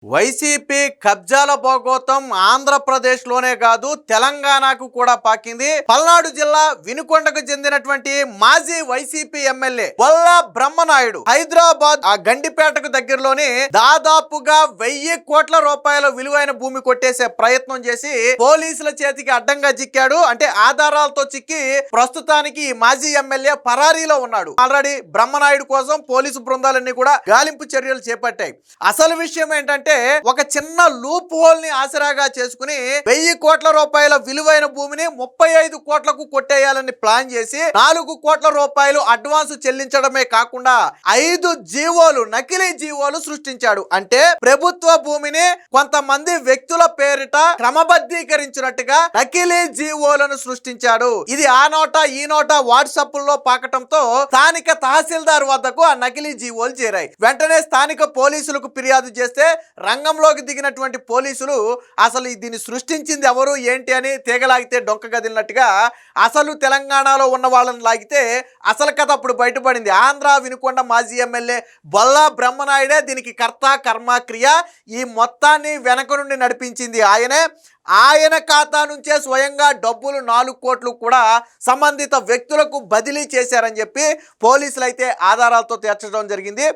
YCP కబ్జాల భోగోతం ఆంధ్రప్రదేశ్లోనే కాదు తెలంగాణకు కూడా పాకింది. పల్నాడు జిల్లా వినుకొండకు చెందినటువంటి మాజీ వైసీపీ ఎమ్మెల్యే బొల్ల బ్రహ్మనాయుడు హైదరాబాద్ గండిపేటకు దగ్గరలోని దాదాపుగా 1000 కోట్ల రూపాయల విలువైన భూమి కొట్టేసే ప్రయత్నం చేసి పోలీసుల చేతికి అడ్డంగా చిక్కాడు. అంటే ఆధారాలతో చిక్కి ప్రస్తుతానికి ఈ మాజీ ఎమ్మెల్యే పరారీలో ఉన్నాడు. ఆల్రెడీ బ్రహ్మనాయుడు కోసం పోలీసు బృందాలన్నీ కూడా గాలింపు చర్యలు చేపట్టాయి. అసలు విషయం ఏంటంటే ఒక చిన్న లూప్ హోల్ ని ఆసరాగా చేసుకుని 1000 కోట్ల రూపాయల విలువైన భూమిని 35 కోట్లకు కొట్టేయాలని ప్లాన్ చేసి 4 కోట్ల రూపాయలు అడ్వాన్స్ చెల్లించడమే కాకుండా 5 జీవోలు నకిలీ జీవోలు సృష్టించాడు. అంటే ప్రభుత్వ భూమిని కొంతమంది వ్యక్తుల పేరిట క్రమబద్ధీకరించినట్టుగా నకిలీ జీవోలను సృష్టించాడు. ఇది ఆ నోట ఈ నోట వాట్సాప్ లో పాకటంతో స్థానిక తహసీల్దార్ వద్దకు ఆ నకిలీ జీవోలు చేరాయి. వెంటనే స్థానిక పోలీసులకు ఫిర్యాదు చేస్తే రంగంలోకి దిగినటువంటి పోలీసులు అసలు దీన్ని సృష్టించింది ఎవరు ఏంటి అని తీగలాగితే డొంక గదిలినట్టుగా అసలు తెలంగాణలో ఉన్న వాళ్ళని లాగితే అసలు కథ అప్పుడు బయటపడింది. ఆంధ్ర వినుకొండ మాజీ ఎమ్మెల్యే బొల్ల బ్రహ్మనాయుడే దీనికి కర్త కర్మ క్రియ. ఈ మొత్తాన్ని వెనక నుండి నడిపించింది ఆయనే. ఆయన ఖాతా నుంచే స్వయంగా డబ్బులు 4 కోట్లు కూడా సంబంధిత వ్యక్తులకు బదిలీ చేశారని చెప్పి పోలీసులు అయితే ఆధారాలతో తేల్చడం జరిగింది.